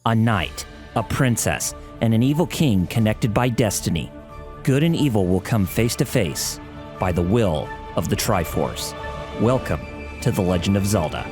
a knight, a princess, and an evil king connected by destiny. Good and evil will come face to face by the will of the Triforce. Welcome to The Legend of Zelda.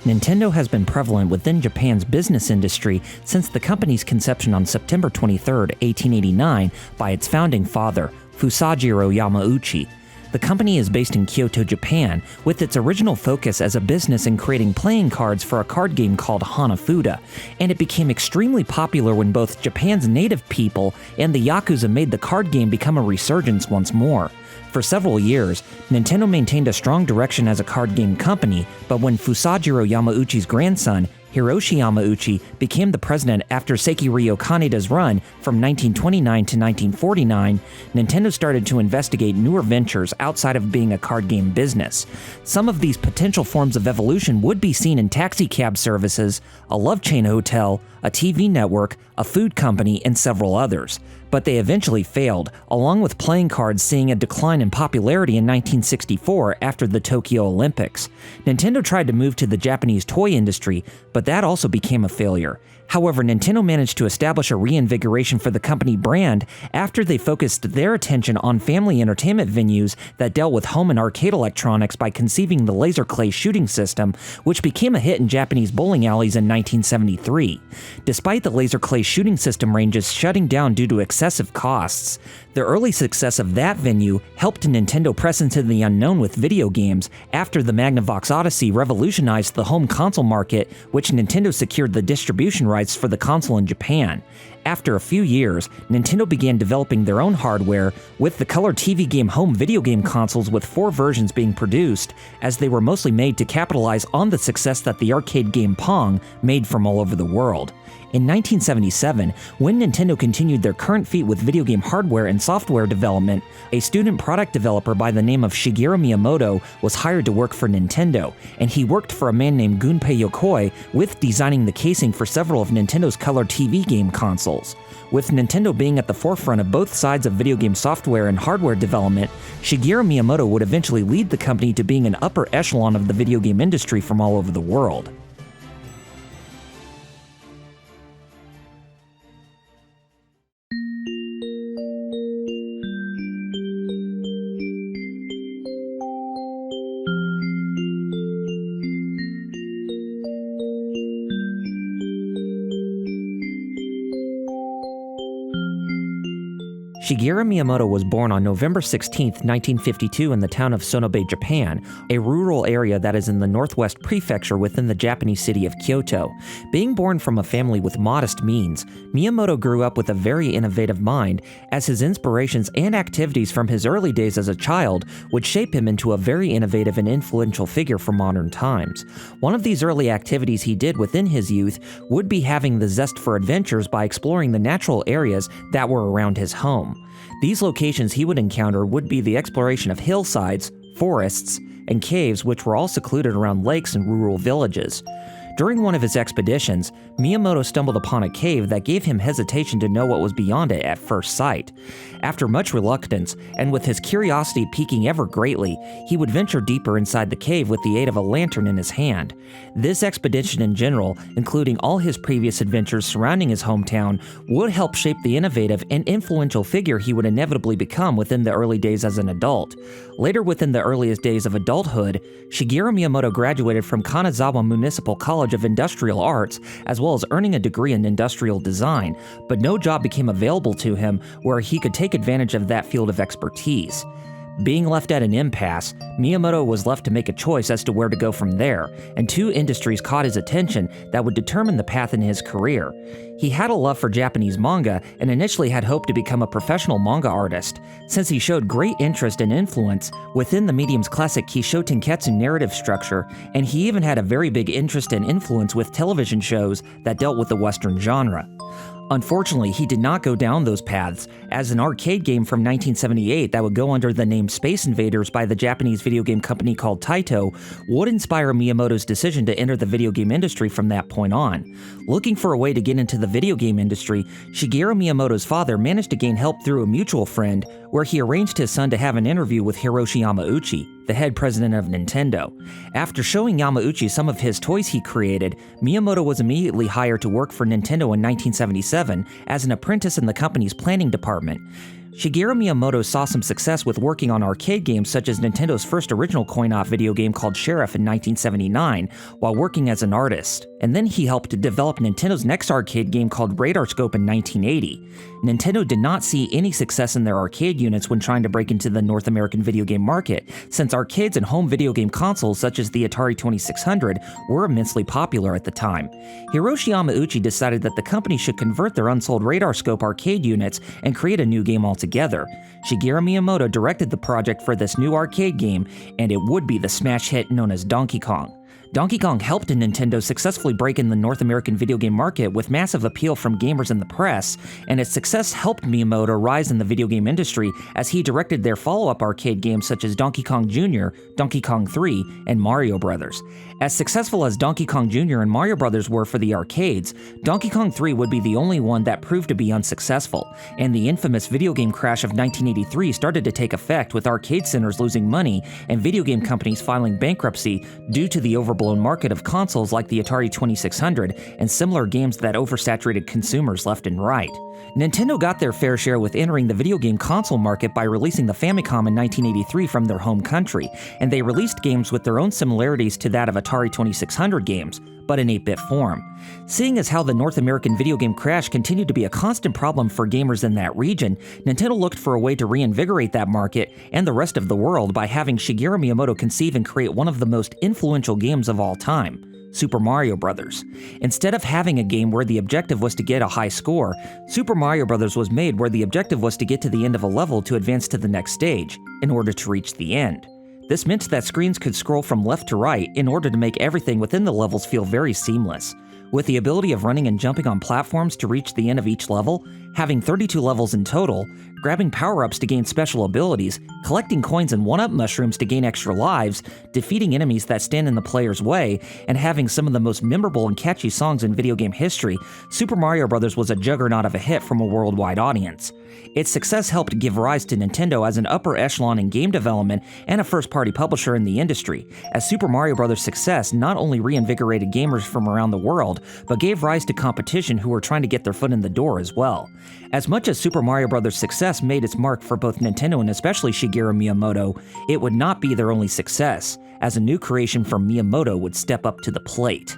Nintendo has been prevalent within Japan's business industry since the company's conception on September 23, 1889, by its founding father, Fusajiro Yamauchi. The company is based in Kyoto, Japan, with its original focus as a business in creating playing cards for a card game called Hanafuda, and it became extremely popular when both Japan's native people and the Yakuza made the card game become a resurgence once more. For several years, Nintendo maintained a strong direction as a card game company, but when Fusajiro Yamauchi's grandson, Hiroshi Yamauchi, became the president after Sekiryo Kaneda's run from 1929 to 1949, Nintendo started to investigate newer ventures outside of being a card game business. Some of these potential forms of evolution would be seen in taxi cab services, a love chain hotel, a TV network, a food company, and several others. But they eventually failed, along with playing cards seeing a decline in popularity in 1964 after the Tokyo Olympics. Nintendo tried to move to the Japanese toy industry, but that also became a failure. However, Nintendo managed to establish a reinvigoration for the company brand after they focused their attention on family entertainment venues that dealt with home and arcade electronics by conceiving the laser clay shooting system, which became a hit in Japanese bowling alleys in 1973. Despite the laser clay shooting system ranges shutting down due to excessive costs, the early success of that venue helped Nintendo press into the unknown with video games after the Magnavox Odyssey revolutionized the home console market, which Nintendo secured the distribution rights for the console in Japan. After a few years, Nintendo began developing their own hardware, with the color TV game home video game consoles with 4 versions being produced, as they were mostly made to capitalize on the success that the arcade game Pong made from all over the world. In 1977, when Nintendo continued their current feat with video game hardware and software development, a student product developer by the name of Shigeru Miyamoto was hired to work for Nintendo, and he worked for a man named Gunpei Yokoi with designing the casing for several of Nintendo's color TV game consoles. With Nintendo being at the forefront of both sides of video game software and hardware development, Shigeru Miyamoto would eventually lead the company to being an upper echelon of the video game industry from all over the world. Shigeru Miyamoto was born on November 16, 1952 in the town of Sonobe, Japan, a rural area that is in the northwest prefecture within the Japanese city of Kyoto. Being born from a family with modest means, Miyamoto grew up with a very innovative mind, as his inspirations and activities from his early days as a child would shape him into a very innovative and influential figure for modern times. One of these early activities he did within his youth would be having the zest for adventures by exploring the natural areas that were around his home. These locations he would encounter would be the exploration of hillsides, forests, and caves, which were all secluded around lakes and rural villages. During one of his expeditions, Miyamoto stumbled upon a cave that gave him hesitation to know what was beyond it at first sight. After much reluctance, and with his curiosity piquing ever greatly, he would venture deeper inside the cave with the aid of a lantern in his hand. This expedition in general, including all his previous adventures surrounding his hometown, would help shape the innovative and influential figure he would inevitably become within the early days as an adult. Later within the earliest days of adulthood, Shigeru Miyamoto graduated from Kanazawa Municipal College of Industrial Arts, as well as earning a degree in industrial design, but no job became available to him where he could take advantage of that field of expertise. Being left at an impasse, Miyamoto was left to make a choice as to where to go from there, and 2 industries caught his attention that would determine the path in his career. He had a love for Japanese manga and initially had hoped to become a professional manga artist, since he showed great interest and influence within the medium's classic Kisho Tenketsu narrative structure, and he even had a very big interest and influence with television shows that dealt with the Western genre. Unfortunately, he did not go down those paths, as an arcade game from 1978 that would go under the name Space Invaders by the Japanese video game company called Taito would inspire Miyamoto's decision to enter the video game industry from that point on. Looking for a way to get into the video game industry, Shigeru Miyamoto's father managed to gain help through a mutual friend, where he arranged his son to have an interview with Hiroshi Yamauchi, the head president of Nintendo. After showing Yamauchi some of his toys he created, Miyamoto was immediately hired to work for Nintendo in 1977 as an apprentice in the company's planning department. Shigeru Miyamoto saw some success with working on arcade games such as Nintendo's first original coin-op video game called Sheriff in 1979, while working as an artist. And then he helped to develop Nintendo's next arcade game called Radarscope in 1980. Nintendo did not see any success in their arcade units when trying to break into the North American video game market, since arcades and home video game consoles such as the Atari 2600 were immensely popular at the time. Hiroshi Yamauchi decided that the company should convert their unsold Radarscope arcade units and create a new game altogether. Shigeru Miyamoto directed the project for this new arcade game, and it would be the smash hit known as Donkey Kong. Donkey Kong helped Nintendo successfully break in the North American video game market with massive appeal from gamers and the press, and its success helped Miyamoto rise in the video game industry as he directed their follow-up arcade games such as Donkey Kong Jr., Donkey Kong 3, and Mario Bros. As successful as Donkey Kong Jr. and Mario Bros. Were for the arcades, Donkey Kong 3 would be the only one that proved to be unsuccessful, and the infamous video game crash of 1983 started to take effect, with arcade centers losing money and video game companies filing bankruptcy due to the overblown market of consoles like the Atari 2600 and similar games that oversaturated consumers left and right. Nintendo got their fair share with entering the video game console market by releasing the Famicom in 1983 from their home country, and they released games with their own similarities to that of Atari 2600 games, but in 8-bit form. Seeing as how the North American video game crash continued to be a constant problem for gamers in that region, Nintendo looked for a way to reinvigorate that market and the rest of the world by having Shigeru Miyamoto conceive and create one of the most influential games of all time, Super Mario Bros. Instead of having a game where the objective was to get a high score, Super Mario Bros. Was made where the objective was to get to the end of a level to advance to the next stage, in order to reach the end. This meant that screens could scroll from left to right in order to make everything within the levels feel very seamless. With the ability of running and jumping on platforms to reach the end of each level, having 32 levels in total, grabbing power-ups to gain special abilities, collecting coins and 1-up mushrooms to gain extra lives, defeating enemies that stand in the player's way, and having some of the most memorable and catchy songs in video game history, Super Mario Bros. Was a juggernaut of a hit from a worldwide audience. Its success helped give rise to Nintendo as an upper echelon in game development and a first-party publisher in the industry, as Super Mario Bros.' success not only reinvigorated gamers from around the world, but gave rise to competition who were trying to get their foot in the door as well. As much as Super Mario Bros.' success made its mark for both Nintendo and especially Shigeru Miyamoto, it would not be their only success, as a new creation from Miyamoto would step up to the plate.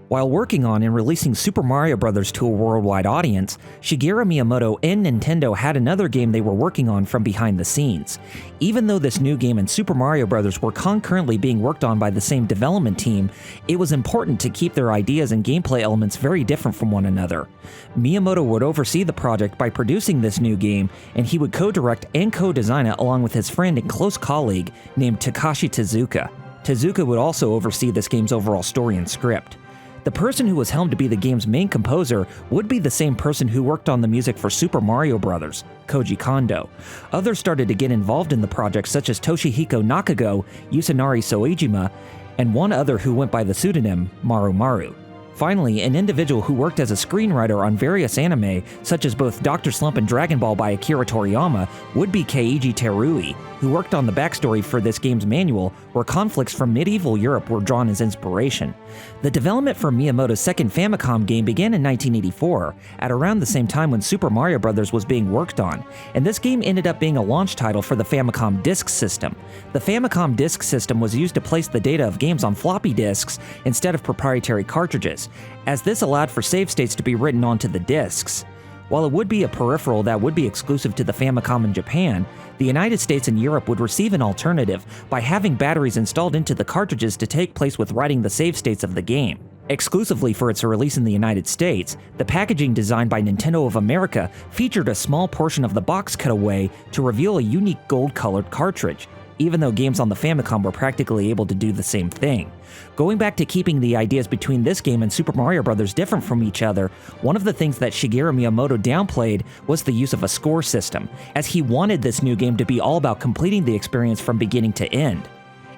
While working on and releasing Super Mario Bros. To a worldwide audience, Shigeru Miyamoto and Nintendo had another game they were working on from behind the scenes. Even though this new game and Super Mario Bros. Were concurrently being worked on by the same development team, it was important to keep their ideas and gameplay elements very different from one another. Miyamoto would oversee the project by producing this new game, and he would co-direct and co-design it along with his friend and close colleague named Takashi Tezuka. Tezuka would also oversee this game's overall story and script. The person who was helmed to be the game's main composer would be the same person who worked on the music for Super Mario Bros., Koji Kondo. Others started to get involved in the project, such as Toshihiko Nakago, Yusunari Soejima, and one other who went by the pseudonym Maru Maru. Finally, an individual who worked as a screenwriter on various anime, such as both Dr. Slump and Dragon Ball by Akira Toriyama, would be Keiji Terui, who worked on the backstory for this game's manual, where conflicts from medieval Europe were drawn as inspiration. The development for Miyamoto's second Famicom game began in 1984, at around the same time when Super Mario Bros. Was being worked on, and this game ended up being a launch title for the Famicom Disk System. The Famicom Disk System was used to place the data of games on floppy disks instead of proprietary cartridges, as this allowed for save states to be written onto the disks. While it would be a peripheral that would be exclusive to the Famicom in Japan, the United States and Europe would receive an alternative by having batteries installed into the cartridges to take place with writing the save states of the game. Exclusively for its release in the United States, the packaging designed by Nintendo of America featured a small portion of the box cut away to reveal a unique gold-colored cartridge, even though games on the Famicom were practically able to do the same thing. Going back to keeping the ideas between this game and Super Mario Bros. Different from each other, one of the things that Shigeru Miyamoto downplayed was the use of a score system, as he wanted this new game to be all about completing the experience from beginning to end.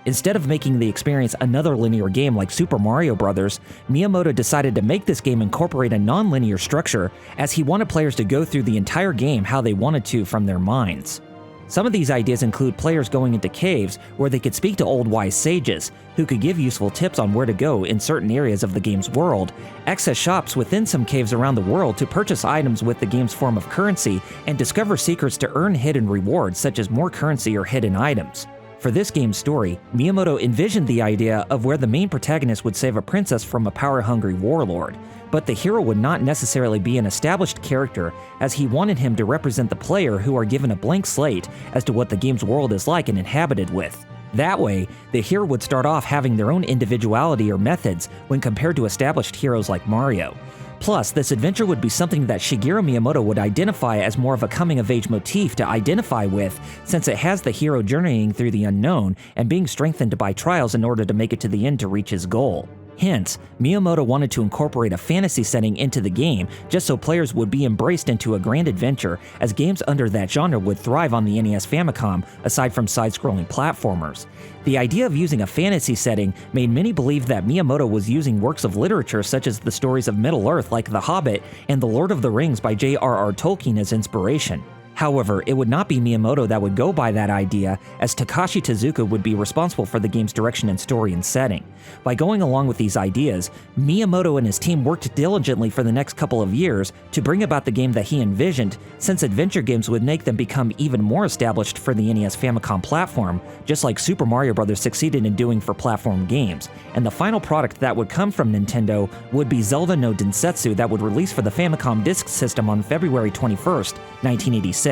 Instead of making the experience another linear game like Super Mario Bros., Miyamoto decided to make this game incorporate a non-linear structure, as he wanted players to go through the entire game how they wanted to from their minds. Some of these ideas include players going into caves where they could speak to old wise sages, who could give useful tips on where to go in certain areas of the game's world, access shops within some caves around the world to purchase items with the game's form of currency, and discover secrets to earn hidden rewards such as more currency or hidden items. For this game's story, Miyamoto envisioned the idea of where the main protagonist would save a princess from a power-hungry warlord, but the hero would not necessarily be an established character, as he wanted him to represent the player who are given a blank slate as to what the game's world is like and inhabited with. That way, the hero would start off having their own individuality or methods when compared to established heroes like Mario. Plus, this adventure would be something that Shigeru Miyamoto would identify as more of a coming-of-age motif to identify with, since it has the hero journeying through the unknown and being strengthened by trials in order to make it to the end to reach his goal. Hence, Miyamoto wanted to incorporate a fantasy setting into the game just so players would be embraced into a grand adventure, as games under that genre would thrive on the NES Famicom aside from side-scrolling platformers. The idea of using a fantasy setting made many believe that Miyamoto was using works of literature such as the stories of Middle-earth like The Hobbit and The Lord of the Rings by J.R.R. Tolkien as inspiration. However, it would not be Miyamoto that would go by that idea, as Takashi Tezuka would be responsible for the game's direction and story and setting. By going along with these ideas, Miyamoto and his team worked diligently for the next couple of years to bring about the game that he envisioned, since adventure games would make them become even more established for the NES Famicom platform, just like Super Mario Bros. Succeeded in doing for platform games. And the final product that would come from Nintendo would be Zelda no Densetsu, that would release for the Famicom Disk System on February 21st, 1986.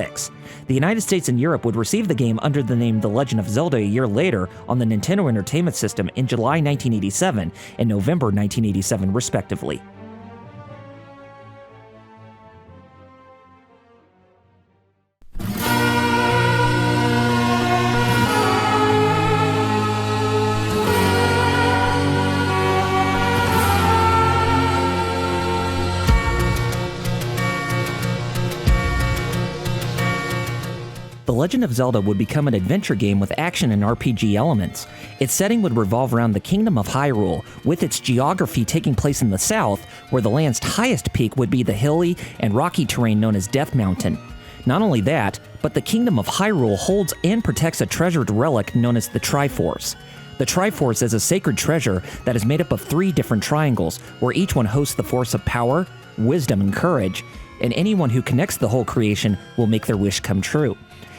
The United States and Europe would receive the game under the name The Legend of Zelda a year later on the Nintendo Entertainment System in July 1987 and November 1987 respectively. The Legend of Zelda would become an adventure game with action and RPG elements. Its setting would revolve around the Kingdom of Hyrule, with its geography taking place in the south, where the land's highest peak would be the hilly and rocky terrain known as Death Mountain. Not only that, but the Kingdom of Hyrule holds and protects a treasured relic known as the Triforce. The Triforce is a sacred treasure that is made up of 3 different triangles, where each one hosts the force of power, wisdom, and courage, and anyone who connects the whole creation will make their wish come true.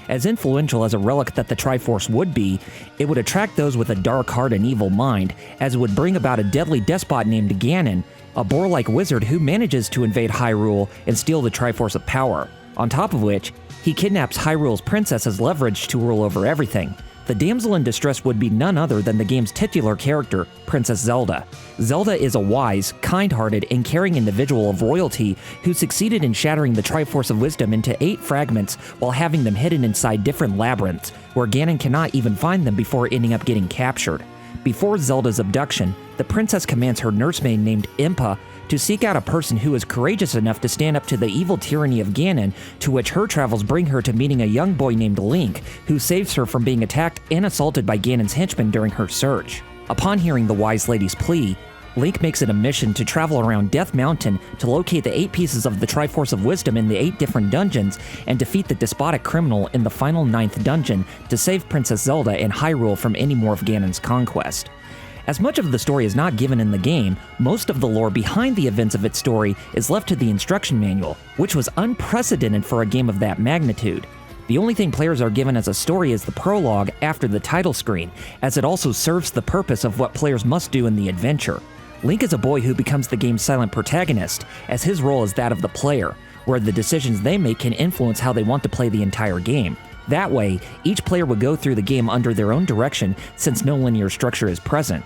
As influential as a relic that the Triforce would be, it would attract those with a dark heart and evil mind, as it would bring about a deadly despot named Ganon, a boar-like wizard who manages to invade Hyrule and steal the Triforce of power. On top of which, he kidnaps Hyrule's princess as leverage to rule over everything. The damsel in distress would be none other than the game's titular character, Princess Zelda. Zelda is a wise, kind-hearted, and caring individual of royalty who succeeded in shattering the Triforce of Wisdom into 8 fragments while having them hidden inside different labyrinths, where Ganon cannot even find them before ending up getting captured. Before Zelda's abduction, the princess commands her nursemaid named Impa to seek out a person who is courageous enough to stand up to the evil tyranny of Ganon, to which her travels bring her to meeting a young boy named Link, who saves her from being attacked and assaulted by Ganon's henchmen during her search. Upon hearing the wise lady's plea, Link makes it a mission to travel around Death Mountain to locate the 8 pieces of the Triforce of Wisdom in the 8 different dungeons and defeat the despotic criminal in the final 9th dungeon to save Princess Zelda and Hyrule from any more of Ganon's conquest. As much of the story is not given in the game, most of the lore behind the events of its story is left to the instruction manual, which was unprecedented for a game of that magnitude. The only thing players are given as a story is the prologue after the title screen, as it also serves the purpose of what players must do in the adventure. Link is a boy who becomes the game's silent protagonist, as his role is that of the player, where the decisions they make can influence how they want to play the entire game. That way, each player would go through the game under their own direction since no linear structure is present.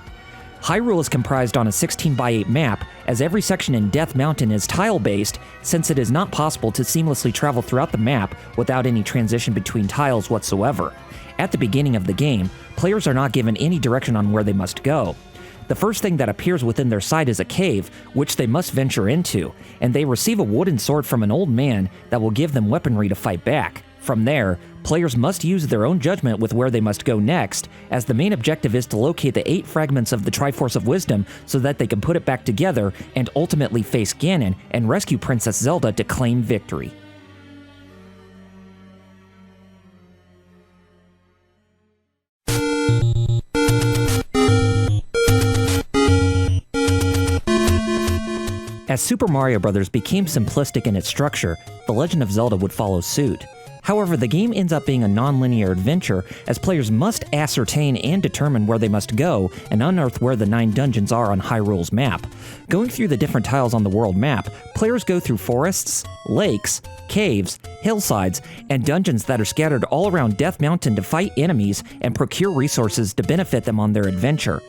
Hyrule is comprised on a 16x8 map, as every section in Death Mountain is tile-based, since it is not possible to seamlessly travel throughout the map without any transition between tiles whatsoever. At the beginning of the game, players are not given any direction on where they must go. The first thing that appears within their sight is a cave, which they must venture into, and they receive a wooden sword from an old man that will give them weaponry to fight back. From there, players must use their own judgment with where they must go next, as the main objective is to locate the 8 fragments of the Triforce of Wisdom so that they can put it back together and ultimately face Ganon and rescue Princess Zelda to claim victory. As Super Mario Bros. Became simplistic in its structure, The Legend of Zelda would follow suit. However, the game ends up being a non-linear adventure, as players must ascertain and determine where they must go and unearth where the 9 dungeons are on Hyrule's map. Going through the different tiles on the world map, players go through forests, lakes, caves, hillsides, and dungeons that are scattered all around Death Mountain to fight enemies and procure resources to benefit them on their adventure.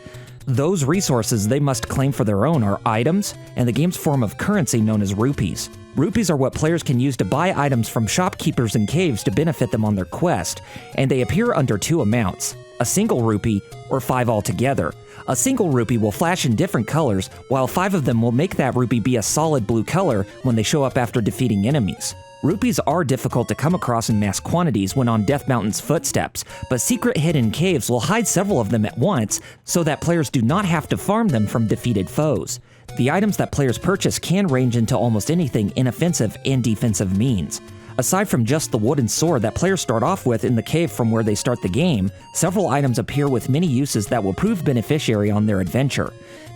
Those resources they must claim for their own are items, and the game's form of currency known as rupees. Rupees are what players can use to buy items from shopkeepers in caves to benefit them on their quest, and they appear under 2 amounts, a single rupee or 5 altogether. A single rupee will flash in different colors, while 5 of them will make that rupee be a solid blue color when they show up after defeating enemies. Rupees are difficult to come across in mass quantities when on Death Mountain's footsteps, but secret hidden caves will hide several of them at once so that players do not have to farm them from defeated foes. The items that players purchase can range into almost anything in offensive and defensive means. Aside from just the wooden sword that players start off with in the cave from where they start the game, several items appear with many uses that will prove beneficiary on their adventure.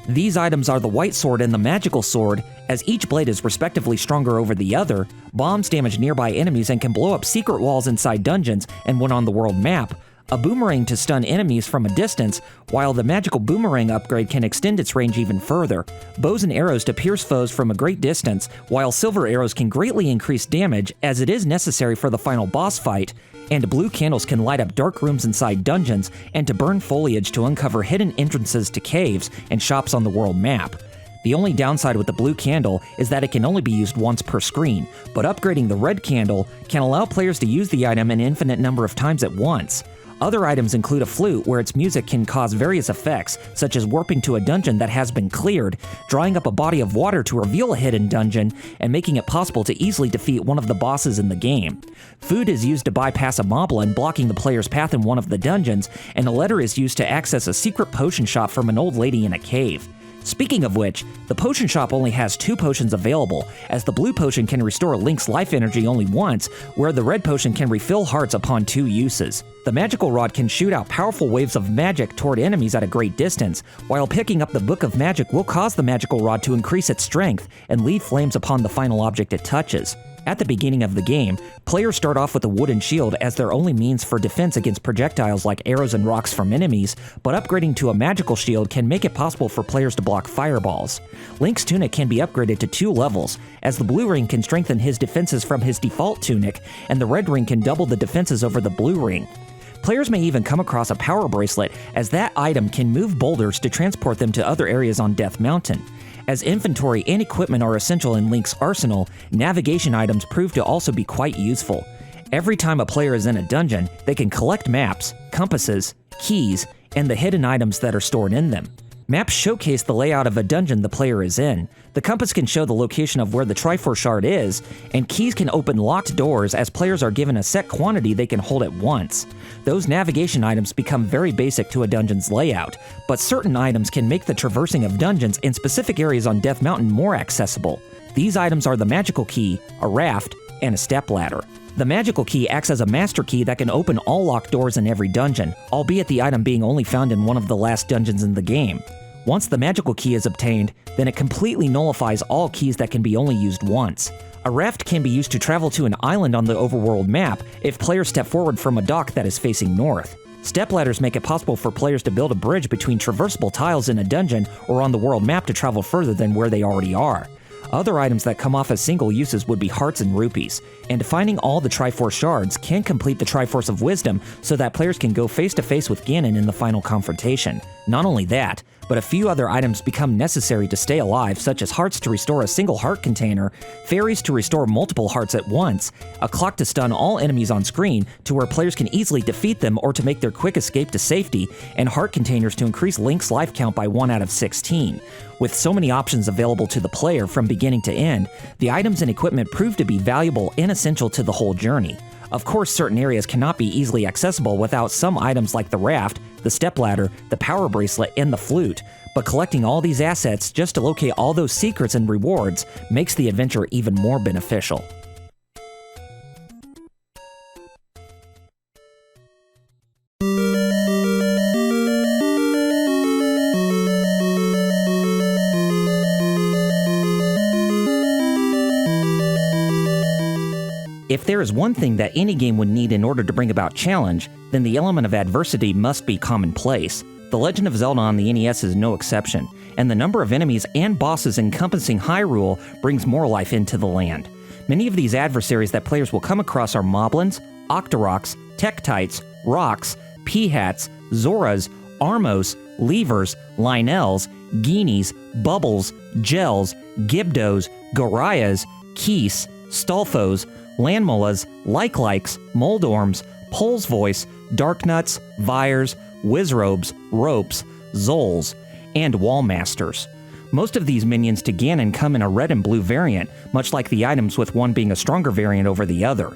These items are the white sword and the magical sword, as each blade is respectively stronger over the other, bombs damage nearby enemies and can blow up secret walls inside dungeons and when on the world map, a boomerang to stun enemies from a distance, while the magical boomerang upgrade can extend its range even further, bows and arrows to pierce foes from a great distance, while silver arrows can greatly increase damage as it is necessary for the final boss fight, and blue candles can light up dark rooms inside dungeons and to burn foliage to uncover hidden entrances to caves and shops on the world map. The only downside with the blue candle is that it can only be used once per screen, but upgrading the red candle can allow players to use the item an infinite number of times at once. Other items include a flute where its music can cause various effects, such as warping to a dungeon that has been cleared, drawing up a body of water to reveal a hidden dungeon, and making it possible to easily defeat one of the bosses in the game. Food is used to bypass a moblin blocking the player's path in one of the dungeons, and a letter is used to access a secret potion shop from an old lady in a cave. Speaking of which, the potion shop only has 2 potions available, as the blue potion can restore Link's life energy only once, where the red potion can refill hearts upon 2 uses. The magical rod can shoot out powerful waves of magic toward enemies at a great distance, while picking up the Book of Magic will cause the magical rod to increase its strength and leave flames upon the final object it touches. At the beginning of the game, players start off with a wooden shield as their only means for defense against projectiles like arrows and rocks from enemies, but upgrading to a magical shield can make it possible for players to block fireballs. Link's tunic can be upgraded to 2 levels, as the blue ring can strengthen his defenses from his default tunic, and the red ring can double the defenses over the blue ring. Players may even come across a power bracelet, as that item can move boulders to transport them to other areas on Death Mountain. As inventory and equipment are essential in Link's arsenal, navigation items prove to also be quite useful. Every time a player is in a dungeon, they can collect maps, compasses, keys, and the hidden items that are stored in them. Maps showcase the layout of a dungeon the player is in. The compass can show the location of where the Triforce Shard is, and keys can open locked doors as players are given a set quantity they can hold at once. Those navigation items become very basic to a dungeon's layout, but certain items can make the traversing of dungeons in specific areas on Death Mountain more accessible. These items are the magical key, a raft, and a stepladder. The magical key acts as a master key that can open all locked doors in every dungeon, albeit the item being only found in one of the last dungeons in the game. Once the magical key is obtained, then it completely nullifies all keys that can be only used once. A raft can be used to travel to an island on the overworld map if players step forward from a dock that is facing north. Stepladders make it possible for players to build a bridge between traversable tiles in a dungeon or on the world map to travel further than where they already are. Other items that come off as single uses would be hearts and rupees, and finding all the Triforce Shards can complete the Triforce of Wisdom so that players can go face to face with Ganon in the final confrontation. Not only that, but a few other items become necessary to stay alive, such as hearts to restore a single heart container, fairies to restore multiple hearts at once, a clock to stun all enemies on screen to where players can easily defeat them or to make their quick escape to safety, and heart containers to increase Link's life count by 1 out of 16. With so many options available to the player from beginning to end, the items and equipment prove to be valuable and essential to the whole journey. Of course, certain areas cannot be easily accessible without some items like the raft, the stepladder, the power bracelet, and the flute, but collecting all these assets just to locate all those secrets and rewards makes the adventure even more beneficial. If there is one thing that any game would need in order to bring about challenge, then the element of adversity must be commonplace. The Legend of Zelda on the NES is no exception, and the number of enemies and bosses encompassing Hyrule brings more life into the land. Many of these adversaries that players will come across are Moblins, Octoroks, Tektites, Rocks, Peahats, Zoras, Armos, Levers, Lynels, Genies, Bubbles, Gels, Gibdos, Gorayas, Keese, Stolfos, Landmollas, Like-Likes, Moldorms, Pole's Voice, Darknuts, Vires, Wizrobes, Ropes, Zols, and Wallmasters. Most of these minions to Ganon come in a red and blue variant, much like the items with one being a stronger variant over the other.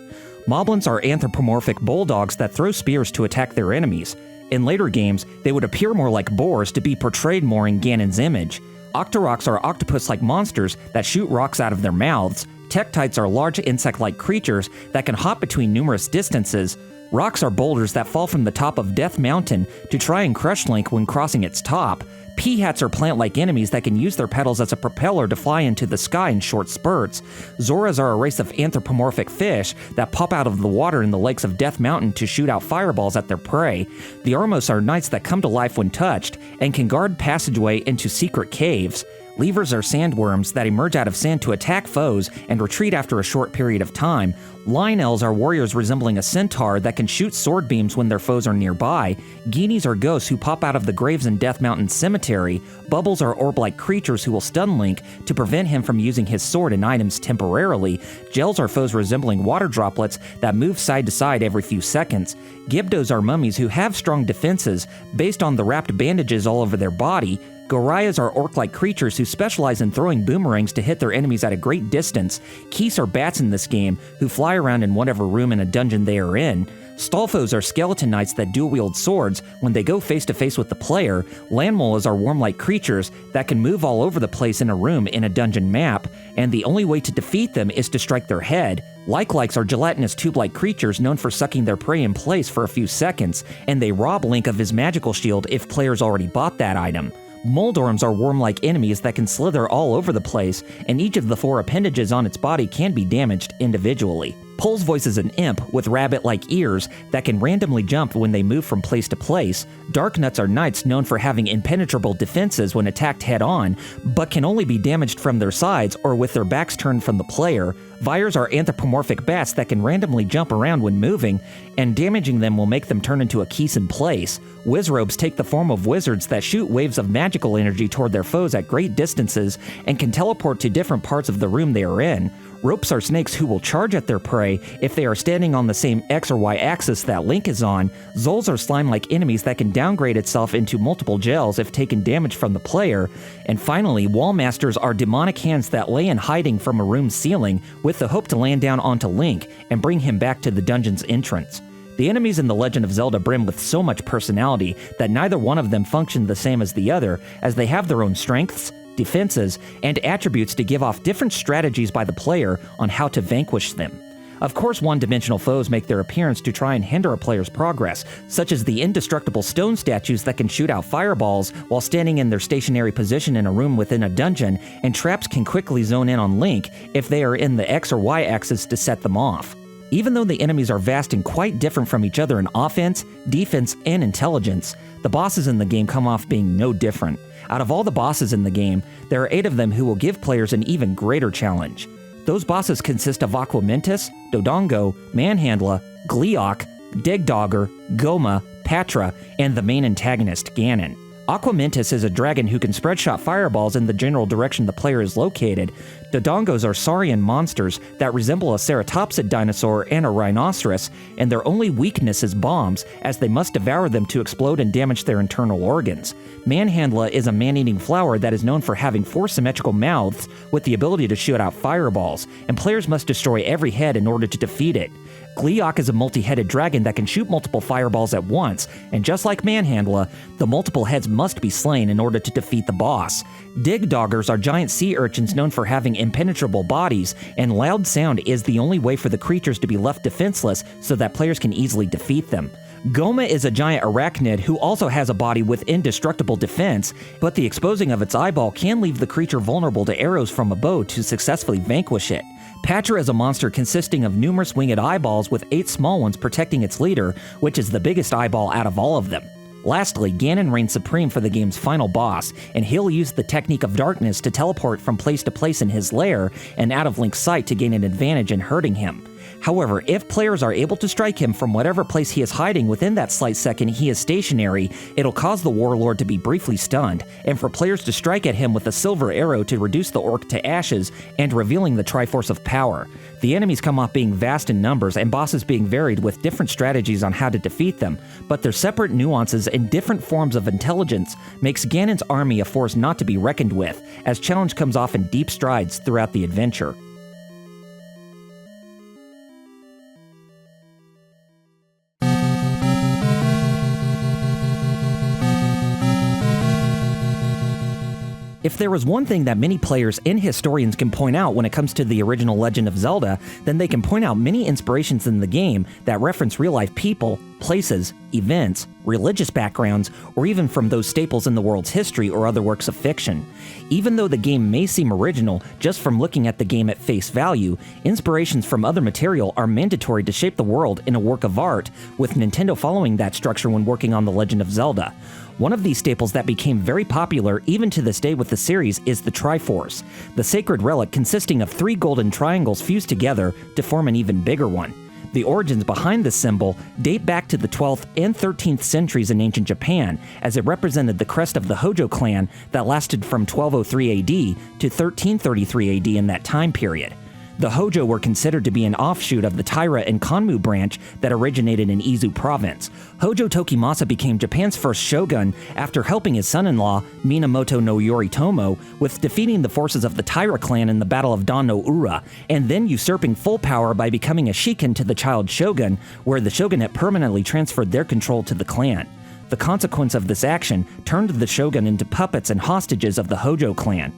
Moblins are anthropomorphic bulldogs that throw spears to attack their enemies. In later games, they would appear more like boars to be portrayed more in Ganon's image. Octoroks are octopus-like monsters that shoot rocks out of their mouths. Tektites are large insect-like creatures that can hop between numerous distances. Rocks are boulders that fall from the top of Death Mountain to try and crush Link when crossing its top. Peahats are plant-like enemies that can use their petals as a propeller to fly into the sky in short spurts. Zoras are a race of anthropomorphic fish that pop out of the water in the lakes of Death Mountain to shoot out fireballs at their prey. The Armos are knights that come to life when touched and can guard passageway into secret caves. Levers are sandworms that emerge out of sand to attack foes and retreat after a short period of time. Lynels are warriors resembling a centaur that can shoot sword beams when their foes are nearby. Genies are ghosts who pop out of the graves in Death Mountain Cemetery. Bubbles are orb-like creatures who will stun Link to prevent him from using his sword and items temporarily. Gels are foes resembling water droplets that move side to side every few seconds. Gibdos are mummies who have strong defenses based on the wrapped bandages all over their body. Gorayas are orc-like creatures who specialize in throwing boomerangs to hit their enemies at a great distance. Keese are bats in this game who fly around in whatever room in a dungeon they are in. Stolfos are skeleton knights that dual-wield swords when they go face-to-face with the player. Landmollas are worm-like creatures that can move all over the place in a room in a dungeon map, and the only way to defeat them is to strike their head. Like-Likes are gelatinous tube-like creatures known for sucking their prey in place for a few seconds, and they rob Link of his magical shield if players already bought that item. Moldorms are worm-like enemies that can slither all over the place, and each of the 4 appendages on its body can be damaged individually. Pole's Voice is an imp with rabbit-like ears that can randomly jump when they move from place to place. Darknuts are knights known for having impenetrable defenses when attacked head-on, but can only be damaged from their sides or with their backs turned from the player. Vires are anthropomorphic bats that can randomly jump around when moving, and damaging them will make them turn into a Keese in place. Wizrobes take the form of wizards that shoot waves of magical energy toward their foes at great distances and can teleport to different parts of the room they are in. Ropes are snakes who will charge at their prey if they are standing on the same X or Y axis that Link is on. Zols are slime-like enemies that can downgrade itself into multiple gels if taken damage from the player. And finally, Wallmasters are demonic hands that lay in hiding from a room's ceiling with the hope to land down onto Link and bring him back to the dungeon's entrance. The enemies in The Legend of Zelda brim with so much personality that neither one of them function the same as the other, as they have their own strengths, defenses, and attributes to give off different strategies by the player on how to vanquish them. Of course, one-dimensional foes make their appearance to try and hinder a player's progress, such as the indestructible stone statues that can shoot out fireballs while standing in their stationary position in a room within a dungeon, and traps can quickly zone in on Link if they are in the X or Y axis to set them off. Even though the enemies are vast and quite different from each other in offense, defense, and intelligence, the bosses in the game come off being no different. Out of all the bosses in the game, there are 8 of them who will give players an even greater challenge. Those bosses consist of Aquamentus, Dodongo, Manhandla, Gleeok, Digdogger, Goma, Patra, and the main antagonist, Ganon. Aquamentus is a dragon who can spread-shot fireballs in the general direction the player is located. Dodongos are saurian monsters that resemble a ceratopsid dinosaur and a rhinoceros, and their only weakness is bombs, as they must devour them to explode and damage their internal organs. Manhandla is a man-eating flower that is known for having 4 symmetrical mouths with the ability to shoot out fireballs, and players must destroy every head in order to defeat it. Gleeok is a multi-headed dragon that can shoot multiple fireballs at once, and just like Manhandla, the multiple heads must be slain in order to defeat the boss. Digdoggers are giant sea urchins known for having impenetrable bodies, and loud sound is the only way for the creatures to be left defenseless so that players can easily defeat them. Goma is a giant arachnid who also has a body with indestructible defense, but the exposing of its eyeball can leave the creature vulnerable to arrows from a bow to successfully vanquish it. Patra is a monster consisting of numerous winged eyeballs with 8 small ones protecting its leader, which is the biggest eyeball out of all of them. Lastly, Ganon reigns supreme for the game's final boss, and he'll use the technique of darkness to teleport from place to place in his lair and out of Link's sight to gain an advantage in hurting him. However, if players are able to strike him from whatever place he is hiding within that slight second he is stationary, it'll cause the warlord to be briefly stunned, and for players to strike at him with a silver arrow to reduce the orc to ashes and revealing the Triforce of Power. The enemies come off being vast in numbers and bosses being varied with different strategies on how to defeat them, but their separate nuances and different forms of intelligence makes Ganon's army a force not to be reckoned with, as challenge comes off in deep strides throughout the adventure. If there is one thing that many players and historians can point out when it comes to the original Legend of Zelda, then they can point out many inspirations in the game that reference real-life people, places, events, religious backgrounds, or even from those staples in the world's history or other works of fiction. Even though the game may seem original just from looking at the game at face value, inspirations from other material are mandatory to shape the world in a work of art, with Nintendo following that structure when working on The Legend of Zelda. One of these staples that became very popular even to this day with the series is the Triforce, the sacred relic consisting of 3 golden triangles fused together to form an even bigger one. The origins behind this symbol date back to the 12th and 13th centuries in ancient Japan, as it represented the crest of the Hojo clan that lasted from 1203 AD to 1333 AD in that time period. The Hojo were considered to be an offshoot of the Taira and Kanmu branch that originated in Izu province. Hojo Tokimasa became Japan's first shogun after helping his son-in-law, Minamoto no Yoritomo, with defeating the forces of the Taira clan in the Battle of Dan no Ura, and then usurping full power by becoming a shikin to the child shogun, where the shogunate permanently transferred their control to the clan. The consequence of this action turned the shogun into puppets and hostages of the Hojo clan.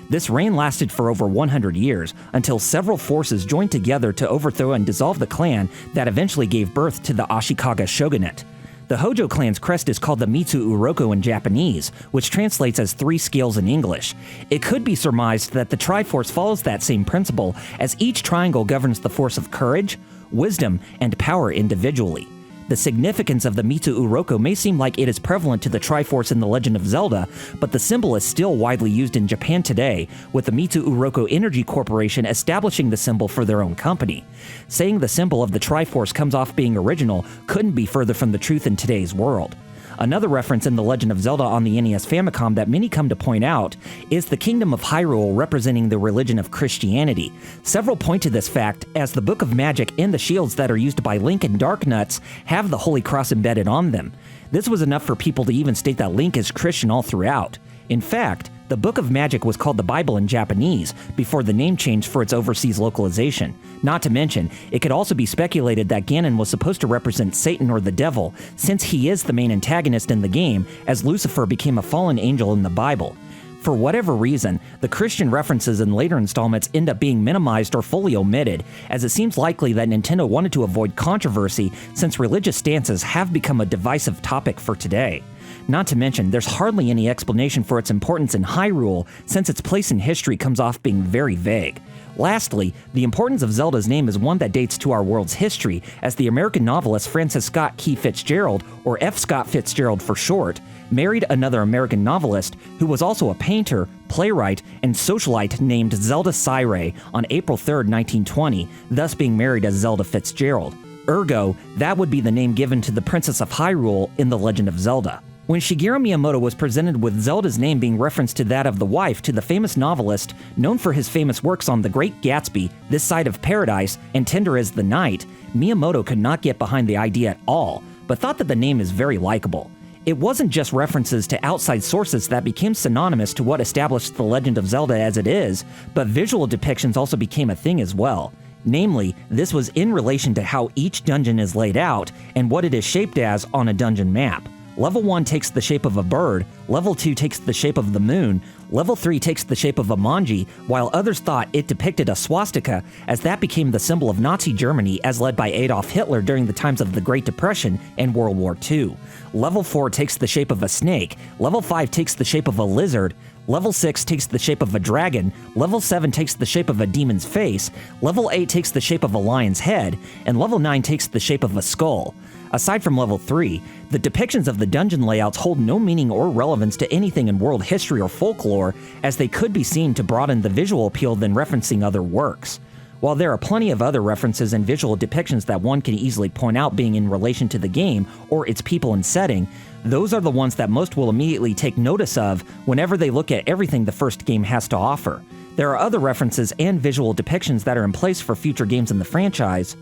This reign lasted for over 100 years, until several forces joined together to overthrow and dissolve the clan that eventually gave birth to the Ashikaga shogunate. The Hojo clan's crest is called the Mitsu Uroko in Japanese, which translates as 3 scales in English. It could be surmised that the Triforce follows that same principle, as each triangle governs the force of courage, wisdom, and power individually. The significance of the Mitsu Uroko may seem like it is prevalent to the Triforce in The Legend of Zelda, but the symbol is still widely used in Japan today, with the Mitsu Uroko Energy Corporation establishing the symbol for their own company. Saying the symbol of the Triforce comes off being original couldn't be further from the truth in today's world. Another reference in The Legend of Zelda on the NES Famicom that many come to point out is the Kingdom of Hyrule representing the religion of Christianity. Several point to this fact, as the Book of Magic and the shields that are used by Link and Darknuts have the Holy Cross embedded on them. This was enough for people to even state that Link is Christian all throughout. In fact, the Book of Magic was called the Bible in Japanese before the name changed for its overseas localization. Not to mention, it could also be speculated that Ganon was supposed to represent Satan or the devil, since he is the main antagonist in the game, as Lucifer became a fallen angel in the Bible. For whatever reason, the Christian references in later installments end up being minimized or fully omitted, as it seems likely that Nintendo wanted to avoid controversy since religious stances have become a divisive topic for today. Not to mention, there's hardly any explanation for its importance in Hyrule, since its place in history comes off being very vague. Lastly, the importance of Zelda's name is one that dates to our world's history, as the American novelist Francis Scott Key Fitzgerald, or F. Scott Fitzgerald for short, married another American novelist who was also a painter, playwright, and socialite named Zelda Sayre on April 3, 1920, thus being married as Zelda Fitzgerald. Ergo, that would be the name given to the Princess of Hyrule in The Legend of Zelda. When Shigeru Miyamoto was presented with Zelda's name being referenced to that of the wife to the famous novelist, known for his famous works on The Great Gatsby, This Side of Paradise, and Tender as the Night, Miyamoto could not get behind the idea at all, but thought that the name is very likable. It wasn't just references to outside sources that became synonymous to what established The Legend of Zelda as it is, but visual depictions also became a thing as well. Namely, this was in relation to how each dungeon is laid out and what it is shaped as on a dungeon map. Level 1 takes the shape of a bird, Level 2 takes the shape of the moon, Level 3 takes the shape of a manji, while others thought it depicted a swastika, as that became the symbol of Nazi Germany as led by Adolf Hitler during the times of the Great Depression and World War II. Level 4 takes the shape of a snake, Level 5 takes the shape of a lizard, Level 6 takes the shape of a dragon, Level 7 takes the shape of a demon's face, Level 8 takes the shape of a lion's head, and Level 9 takes the shape of a skull. Aside from Level 3, the depictions of the dungeon layouts hold no meaning or relevance to anything in world history or folklore, as they could be seen to broaden the visual appeal than referencing other works. While there are plenty of other references and visual depictions that one can easily point out being in relation to the game or its people and setting, those are the ones that most will immediately take notice of whenever they look at everything the first game has to offer. There are other references and visual depictions that are in place for future games in the franchise,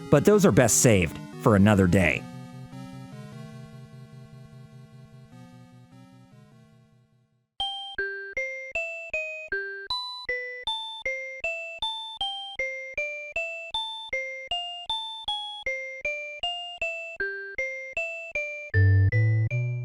but those are best saved for another day.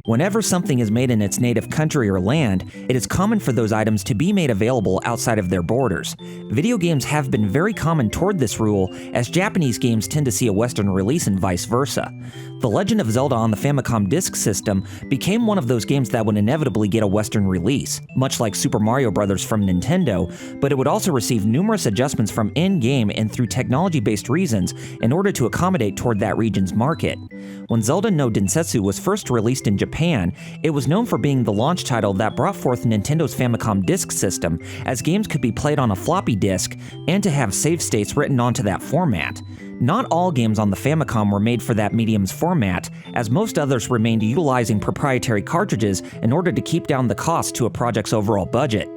Whenever something is made in its native country or land, it is common for those items to be made available outside of their borders. Video games have been very common toward this rule, as Japanese games tend to see a Western release and vice versa. The Legend of Zelda on the Famicom Disk System became one of those games that would inevitably get a Western release, much like Super Mario Bros. From Nintendo, but it would also receive numerous adjustments from in-game and through technology-based reasons in order to accommodate toward that region's market. When Zelda no Densetsu was first released in Japan, it was known for being the launch title that brought forth Nintendo's Famicom Disk System, as games could be played on a floppy disk and to have save states written onto that format. Not all games on the Famicom were made for that medium's format, as most others remained utilizing proprietary cartridges in order to keep down the cost to a project's overall budget.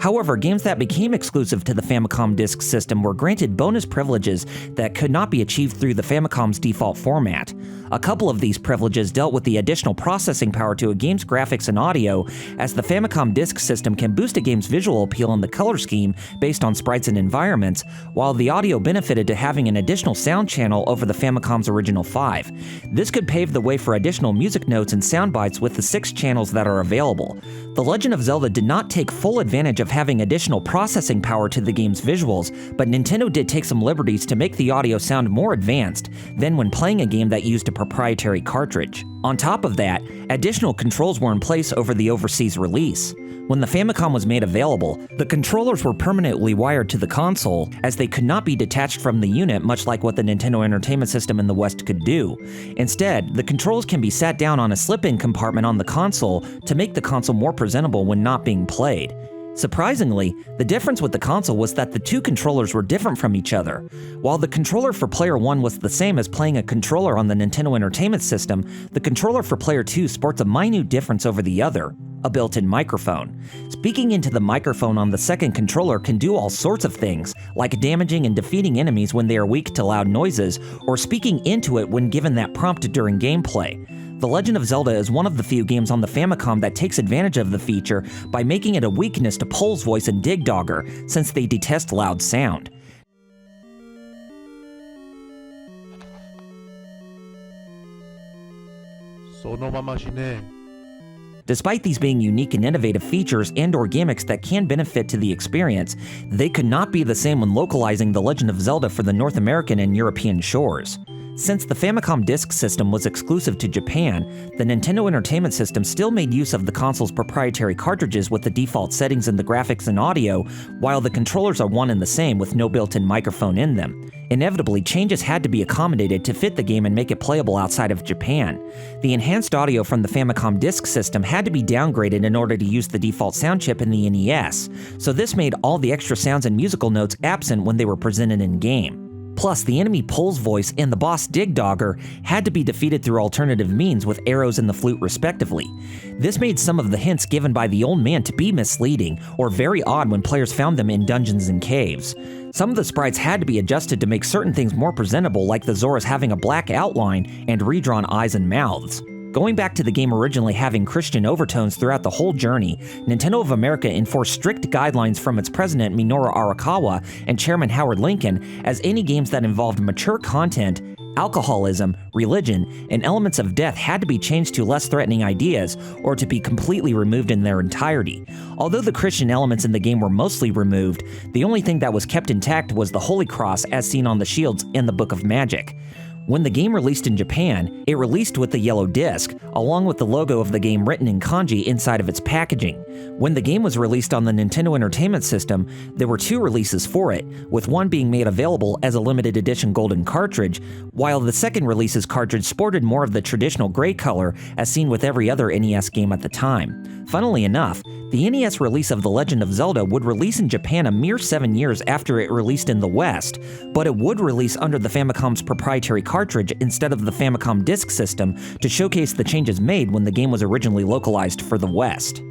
However, games that became exclusive to the Famicom Disk System were granted bonus privileges that could not be achieved through the Famicom's default format. A couple of these privileges dealt with the additional processing power to a game's graphics and audio, as the Famicom Disk System can boost a game's visual appeal and the color scheme based on sprites and environments, while the audio benefited to having an additional sound channel over the Famicom's original 5. This could pave the way for additional music notes and sound bites with the 6 channels that are available. The Legend of Zelda did not take full advantage of having additional processing power to the game's visuals, but Nintendo did take some liberties to make the audio sound more advanced than when playing a game that used a proprietary cartridge. On top of that, additional controls were in place over the overseas release. When the Famicom was made available, the controllers were permanently wired to the console, as they could not be detached from the unit, much like what the Nintendo Entertainment System in the West could do. Instead, the controls can be sat down on a slip-in compartment on the console to make the console more presentable when not being played. Surprisingly, the difference with the console was that the two controllers were different from each other. While the controller for Player 1 was the same as playing a controller on the Nintendo Entertainment System, the controller for Player 2 sports a minute difference over the other: a built-in microphone. Speaking into the microphone on the second controller can do all sorts of things, like damaging and defeating enemies when they are weak to loud noises, or speaking into it when given that prompt during gameplay. The Legend of Zelda is one of the few games on the Famicom that takes advantage of the feature by making it a weakness to Pole's Voice and Dig Dogger, since they detest loud sound. Despite these being unique and innovative features and/or gimmicks that can benefit to the experience, they could not be the same when localizing The Legend of Zelda for the North American and European shores. Since the Famicom Disk System was exclusive to Japan, the Nintendo Entertainment System still made use of the console's proprietary cartridges with the default settings in the graphics and audio, while the controllers are one and the same with no built-in microphone in them. Inevitably, changes had to be accommodated to fit the game and make it playable outside of Japan. The enhanced audio from the Famicom Disk System had to be downgraded in order to use the default sound chip in the NES, so this made all the extra sounds and musical notes absent when they were presented in-game. Plus, the enemy Pole's voice and the boss Digdogger had to be defeated through alternative means with arrows and the flute respectively. This made some of the hints given by the old man to be misleading or very odd when players found them in dungeons and caves. Some of the sprites had to be adjusted to make certain things more presentable, like the Zoras having a black outline and redrawn eyes and mouths. Going back to the game originally having Christian overtones throughout the whole journey, Nintendo of America enforced strict guidelines from its president Minoru Arakawa and chairman Howard Lincoln, as any games that involved mature content, alcoholism, religion, and elements of death had to be changed to less threatening ideas or to be completely removed in their entirety. Although the Christian elements in the game were mostly removed, the only thing that was kept intact was the Holy Cross as seen on the shields in the Book of Magic. When the game released in Japan, it released with the yellow disc, along with the logo of the game written in kanji inside of its packaging. When the game was released on the Nintendo Entertainment System, there were 2 releases for it, with one being made available as a limited edition golden cartridge, while the second release's cartridge sported more of the traditional gray color as seen with every other NES game at the time. Funnily enough, the NES release of The Legend of Zelda would release in Japan a mere 7 years after it released in the West, but it would release under the Famicom's proprietary cartridge instead of the Famicom Disk System to showcase the changes made when the game was originally localized for the West.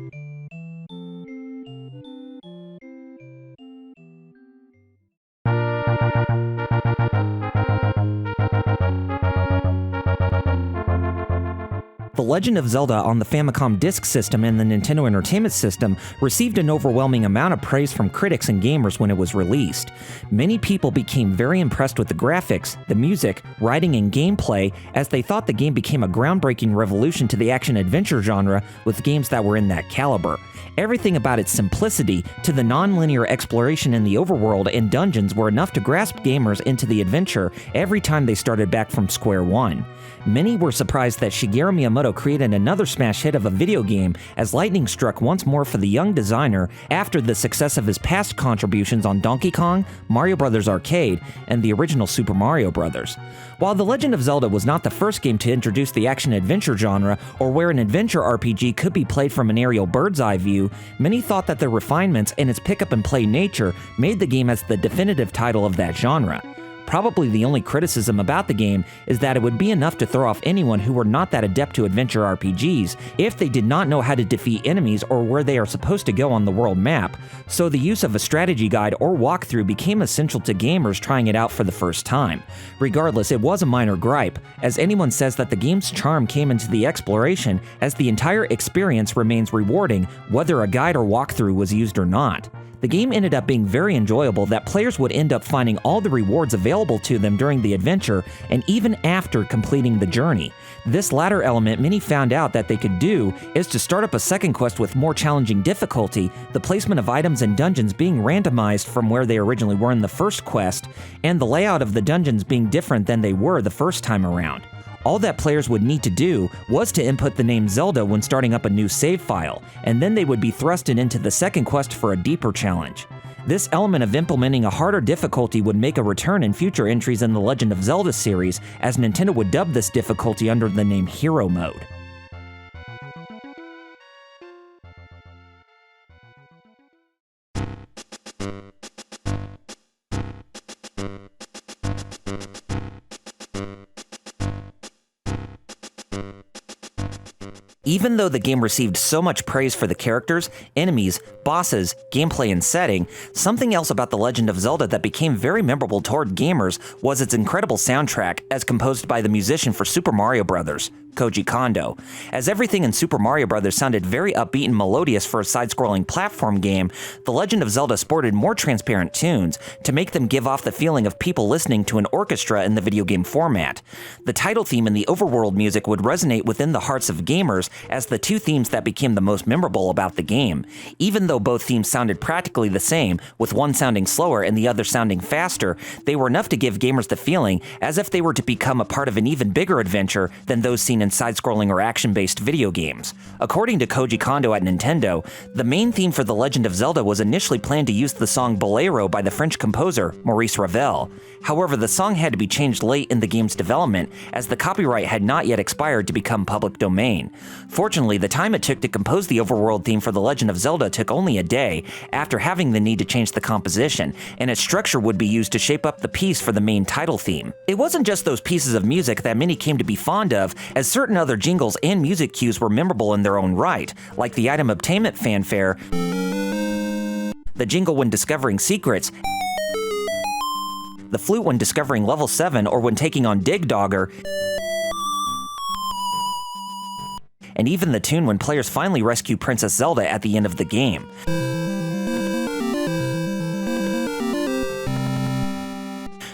The Legend of Zelda on the Famicom Disk System and the Nintendo Entertainment System received an overwhelming amount of praise from critics and gamers when it was released. Many people became very impressed with the graphics, the music, writing, and gameplay, as they thought the game became a groundbreaking revolution to the action-adventure genre with games that were in that caliber. Everything about its simplicity to the non-linear exploration in the overworld and dungeons were enough to grasp gamers into the adventure every time they started back from square one. Many were surprised that Shigeru Miyamoto created another smash hit of a video game as lightning struck once more for the young designer after the success of his past contributions on Donkey Kong, Mario Bros. Arcade, and the original Super Mario Bros. While The Legend of Zelda was not the first game to introduce the action-adventure genre, or where an adventure RPG could be played from an aerial bird's-eye view, many thought that the refinements and its pick-up-and-play nature made the game as the definitive title of that genre. Probably the only criticism about the game is that it would be enough to throw off anyone who were not that adept to adventure RPGs if they did not know how to defeat enemies or where they are supposed to go on the world map, so the use of a strategy guide or walkthrough became essential to gamers trying it out for the first time. Regardless, it was a minor gripe, as anyone says that the game's charm came into the exploration, as the entire experience remains rewarding whether a guide or walkthrough was used or not. The game ended up being very enjoyable that players would end up finding all the rewards available to them during the adventure and even after completing the journey. This latter element many found out that they could do is to start up a second quest with more challenging difficulty, the placement of items and dungeons being randomized from where they originally were in the first quest, and the layout of the dungeons being different than they were the first time around. All that players would need to do was to input the name Zelda when starting up a new save file, and then they would be thrusted into the second quest for a deeper challenge. This element of implementing a harder difficulty would make a return in future entries in the Legend of Zelda series, as Nintendo would dub this difficulty under the name Hero Mode. Even though the game received so much praise for the characters, enemies, bosses, gameplay, and setting, something else about The Legend of Zelda that became very memorable toward gamers was its incredible soundtrack as composed by the musician for Super Mario Bros., Koji Kondo. As everything in Super Mario Bros. Sounded very upbeat and melodious for a side-scrolling platform game, The Legend of Zelda sported more transparent tunes to make them give off the feeling of people listening to an orchestra in the video game format. The title theme and the overworld music would resonate within the hearts of gamers as the two themes that became the most memorable about the game. Even though both themes sounded practically the same, with one sounding slower and the other sounding faster, they were enough to give gamers the feeling as if they were to become a part of an even bigger adventure than those seen in side-scrolling or action-based video games. According to Koji Kondo at Nintendo, the main theme for The Legend of Zelda was initially planned to use the song Bolero by the French composer Maurice Ravel. However, the song had to be changed late in the game's development, as the copyright had not yet expired to become public domain. Fortunately, the time it took to compose the overworld theme for The Legend of Zelda took only a day, after having the need to change the composition, and its structure would be used to shape up the piece for the main title theme. It wasn't just those pieces of music that many came to be fond of, as certain other jingles and music cues were memorable in their own right, like the item obtainment fanfare, the jingle when discovering secrets, the flute when discovering level 7 or when taking on Dig Dogger, and even the tune when players finally rescue Princess Zelda at the end of the game.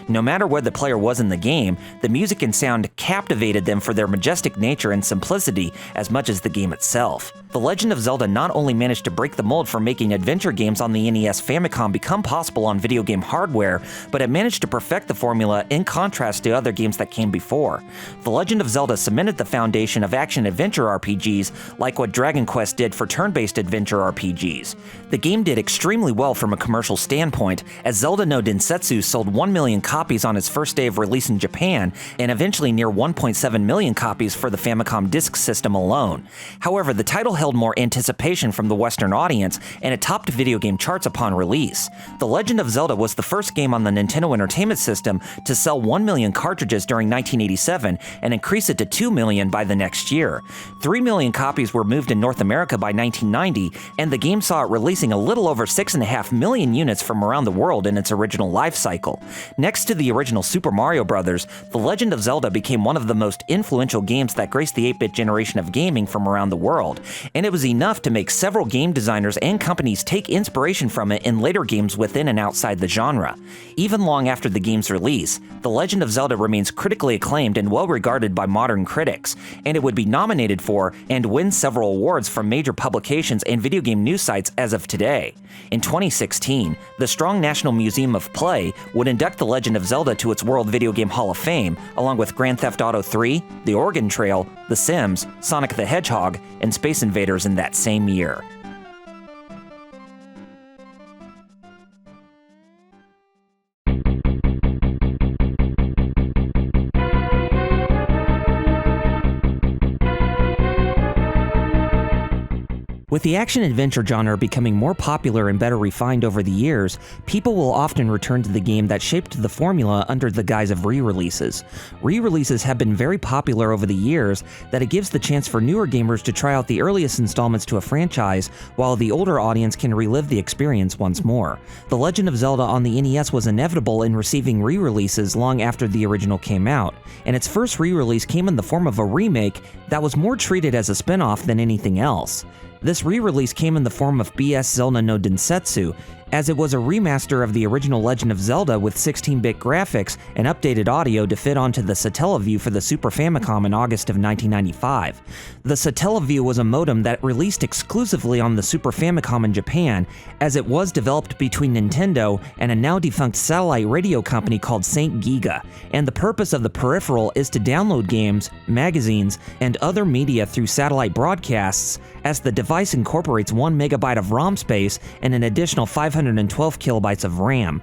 No matter where the player was in the game, the music and sound captivated them for their majestic nature and simplicity as much as the game itself. The Legend of Zelda not only managed to break the mold for making adventure games on the NES Famicom become possible on video game hardware, but it managed to perfect the formula in contrast to other games that came before. The Legend of Zelda cemented the foundation of action-adventure RPGs, like what Dragon Quest did for turn-based adventure RPGs. The game did extremely well from a commercial standpoint, as Zelda no Densetsu sold 1 million copies on its first day of release in Japan, and eventually near 1.7 million copies for the Famicom Disk System alone. However, the title held more anticipation from the Western audience, and it topped video game charts upon release. The Legend of Zelda was the first game on the Nintendo Entertainment System to sell 1 million cartridges during 1987 and increase it to 2 million by the next year. 3 million copies were moved in North America by 1990, and the game saw it releasing a little over 6.5 million units from around the world in its original life cycle. Next to the original Super Mario Bros., The Legend of Zelda became one of the most influential games that graced the 8-bit generation of gaming from around the world, and it was enough to make several game designers and companies take inspiration from it in later games within and outside the genre. Even long after the game's release, The Legend of Zelda remains critically acclaimed and well regarded by modern critics, and it would be nominated for and win several awards from major publications and video game news sites as of today. In 2016, the Strong National Museum of Play would induct The Legend of Zelda to its World Video Game Hall of Fame, along with Grand Theft Auto 3, The Oregon Trail, The Sims, Sonic the Hedgehog, and Space Invaders in that same year. With the action-adventure genre becoming more popular and better refined over the years, people will often return to the game that shaped the formula under the guise of re-releases. Re-releases have been very popular over the years, that it gives the chance for newer gamers to try out the earliest installments to a franchise, while the older audience can relive the experience once more. The Legend of Zelda on the NES was inevitable in receiving re-releases long after the original came out, and its first re-release came in the form of a remake that was more treated as a spin-off than anything else. This re-release came in the form of BS Zelda no Densetsu, as it was a remaster of the original Legend of Zelda with 16-bit graphics and updated audio to fit onto the Satellaview for the Super Famicom in August of 1995. The Satellaview was a modem that released exclusively on the Super Famicom in Japan, as it was developed between Nintendo and a now-defunct satellite radio company called Saint Giga, and the purpose of the peripheral is to download games, magazines, and other media through satellite broadcasts, as the device incorporates 1 megabyte of ROM space and an additional 512 kilobytes of RAM.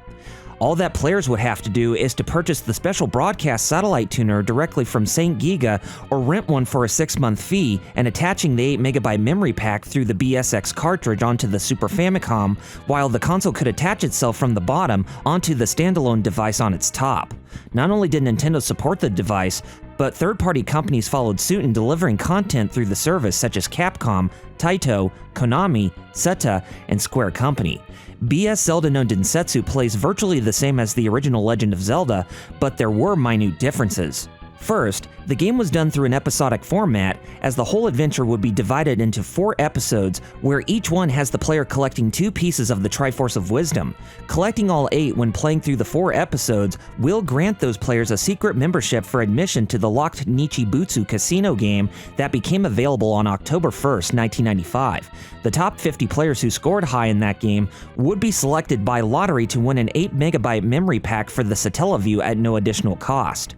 All that players would have to do is to purchase the special broadcast satellite tuner directly from Saint Giga or rent one for a 6-month fee, and attaching the 8 megabyte memory pack through the BSX cartridge onto the Super Famicom, while the console could attach itself from the bottom onto the standalone device on its top. Not only did Nintendo support the device, but third-party companies followed suit in delivering content through the service, such as Capcom, Taito, Konami, Seta, and Square Company. BS Zelda no Densetsu plays virtually the same as the original Legend of Zelda, but there were minute differences. First, the game was done through an episodic format, as the whole adventure would be divided into 4 episodes, where each one has the player collecting 2 pieces of the Triforce of Wisdom. Collecting all 8 when playing through the 4 episodes will grant those players a secret membership for admission to the locked Nichibutsu casino game that became available on October 1st, 1995. The top 50 players who scored high in that game would be selected by lottery to win an 8 megabyte memory pack for the Satellaview at no additional cost.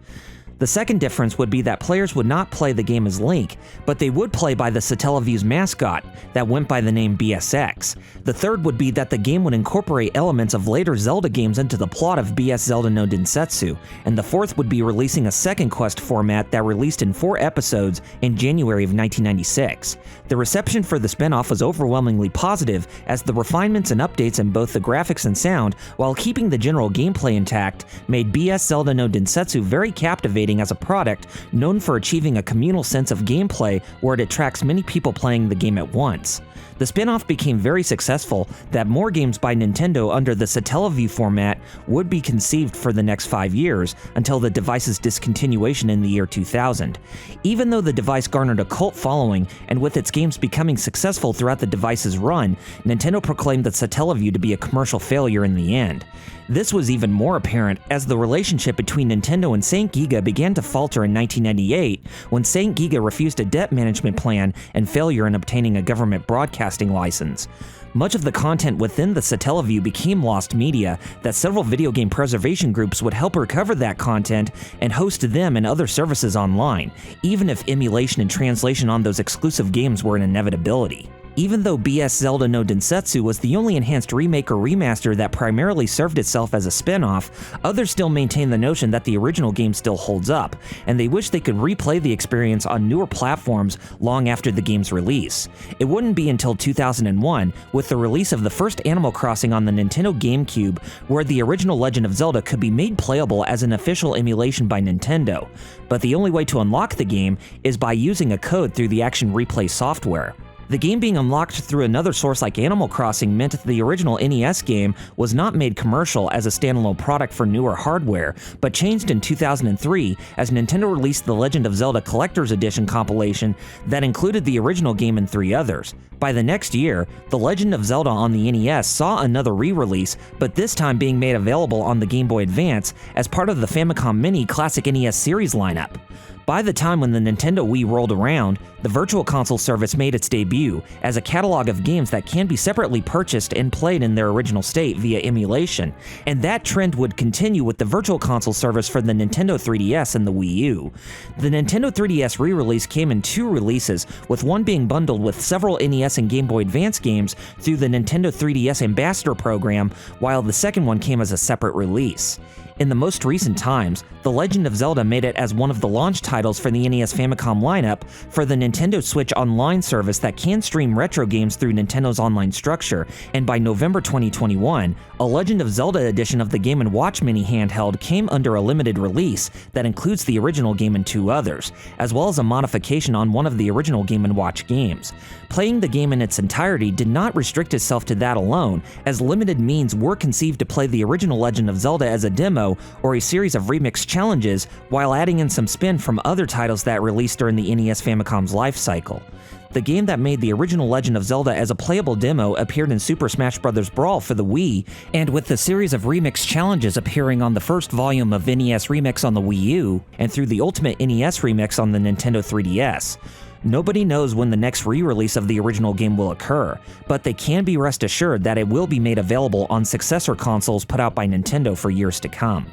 The second difference would be that players would not play the game as Link, but they would play by the Satellaview's mascot that went by the name BSX. The third would be that the game would incorporate elements of later Zelda games into the plot of BS Zelda no Densetsu, and the fourth would be releasing a second quest format that released in 4 episodes in January of 1996. The reception for the spin-off was overwhelmingly positive, as the refinements and updates in both the graphics and sound, while keeping the general gameplay intact, made BS Zelda no Densetsu very captivating as a product known for achieving a communal sense of gameplay where it attracts many people playing the game at once. The spin-off became very successful that more games by Nintendo under the Satellaview format would be conceived for the next 5 years until the device's discontinuation in the year 2000. Even though the device garnered a cult following and with its games becoming successful throughout the device's run, Nintendo proclaimed the Satellaview to be a commercial failure in the end. This was even more apparent as the relationship between Nintendo and Saint Giga began to falter in 1998 when Saint Giga refused a debt management plan and failure in obtaining a government broadcasting license. Much of the content within the Satellaview became lost media that several video game preservation groups would help recover that content and host them and other services online, even if emulation and translation on those exclusive games were an inevitability. Even though BS Zelda no Densetsu was the only enhanced remake or remaster that primarily served itself as a spin-off, others still maintain the notion that the original game still holds up, and they wish they could replay the experience on newer platforms long after the game's release. It wouldn't be until 2001, with the release of the first Animal Crossing on the Nintendo GameCube, where the original Legend of Zelda could be made playable as an official emulation by Nintendo, but the only way to unlock the game is by using a code through the Action Replay software. The game being unlocked through another source like Animal Crossing meant that the original NES game was not made commercial as a standalone product for newer hardware, but changed in 2003 as Nintendo released the Legend of Zelda Collector's Edition compilation that included the original game and 3 others. By the next year, The Legend of Zelda on the NES saw another re-release, but this time being made available on the Game Boy Advance as part of the Famicom Mini Classic NES series lineup. By the time when the Nintendo Wii rolled around, the Virtual Console service made its debut as a catalog of games that can be separately purchased and played in their original state via emulation, and that trend would continue with the Virtual Console service for the Nintendo 3DS and the Wii U. The Nintendo 3DS re-release came in 2 releases, with one being bundled with several NES and Game Boy Advance games through the Nintendo 3DS Ambassador program, while the second one came as a separate release. In the most recent times, The Legend of Zelda made it as one of the launch titles for the NES Famicom lineup for the Nintendo Switch Online service that can stream retro games through Nintendo's online structure, and by November 2021, a Legend of Zelda edition of the Game & Watch Mini handheld came under a limited release that includes the original game and 2 others, as well as a modification on one of the original Game & Watch games. Playing the game in its entirety did not restrict itself to that alone, as limited means were conceived to play the original Legend of Zelda as a demo or a series of remix challenges, while adding in some spin from other titles that released during the NES Famicom's life cycle. The game that made the original Legend of Zelda as a playable demo appeared in Super Smash Bros. Brawl for the Wii, and with the series of remix challenges appearing on the first volume of NES Remix on the Wii U, and through the Ultimate NES Remix on the Nintendo 3DS. Nobody knows when the next re-release of the original game will occur, but they can be rest assured that it will be made available on successor consoles put out by Nintendo for years to come.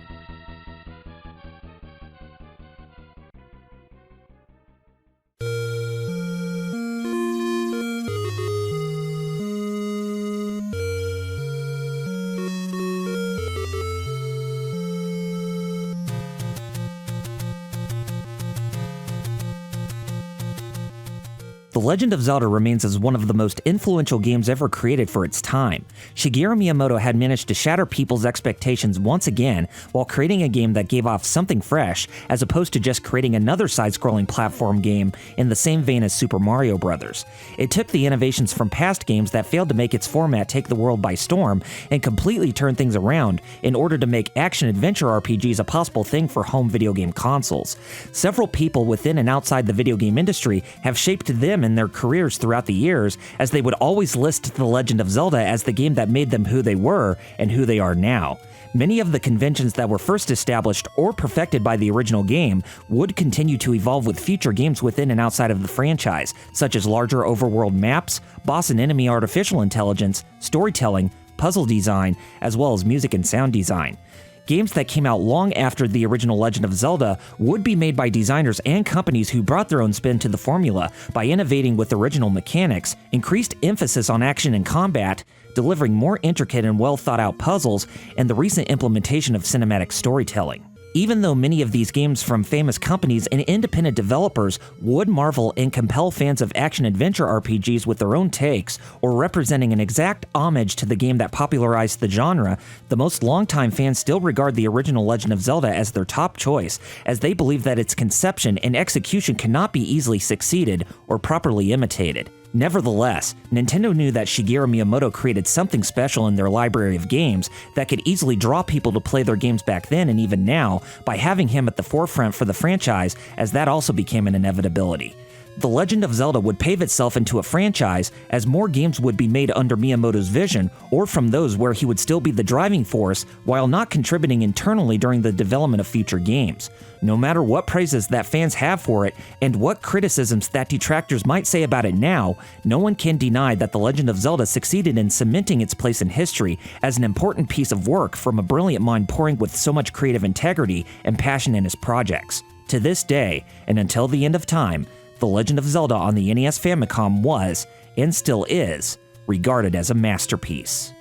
The Legend of Zelda remains as one of the most influential games ever created for its time. Shigeru Miyamoto had managed to shatter people's expectations once again while creating a game that gave off something fresh, as opposed to just creating another side-scrolling platform game in the same vein as Super Mario Bros. It took the innovations from past games that failed to make its format take the world by storm and completely turn things around in order to make action-adventure RPGs a possible thing for home video game consoles. Several people within and outside the video game industry have shaped them in their careers throughout the years, as they would always list The Legend of Zelda as the game that made them who they were and who they are now. Many of the conventions that were first established or perfected by the original game would continue to evolve with future games within and outside of the franchise, such as larger overworld maps, boss and enemy artificial intelligence, storytelling, puzzle design, as well as music and sound design. Games that came out long after the original Legend of Zelda would be made by designers and companies who brought their own spin to the formula by innovating with original mechanics, increased emphasis on action and combat, delivering more intricate and well-thought-out puzzles, and the recent implementation of cinematic storytelling. Even though many of these games from famous companies and independent developers would marvel and compel fans of action-adventure RPGs with their own takes, or representing an exact homage to the game that popularized the genre, the most longtime fans still regard the original Legend of Zelda as their top choice, as they believe that its conception and execution cannot be easily succeeded or properly imitated. Nevertheless, Nintendo knew that Shigeru Miyamoto created something special in their library of games that could easily draw people to play their games back then and even now by having him at the forefront for the franchise, as that also became an inevitability. The Legend of Zelda would pave itself into a franchise as more games would be made under Miyamoto's vision, or from those where he would still be the driving force while not contributing internally during the development of future games. No matter what praises that fans have for it, and what criticisms that detractors might say about it now, no one can deny that The Legend of Zelda succeeded in cementing its place in history as an important piece of work from a brilliant mind pouring with so much creative integrity and passion in his projects. To this day, and until the end of time, The Legend of Zelda on the NES Famicom was, and still is, regarded as a masterpiece.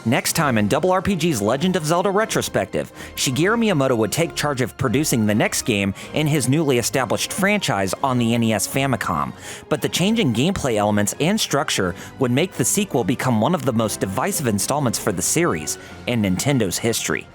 Next time in RRPG's Legend of Zelda Retrospective, Shigeru Miyamoto would take charge of producing the next game in his newly established franchise on the NES Famicom, but the changing gameplay elements and structure would make the sequel become one of the most divisive installments for the series in Nintendo's history.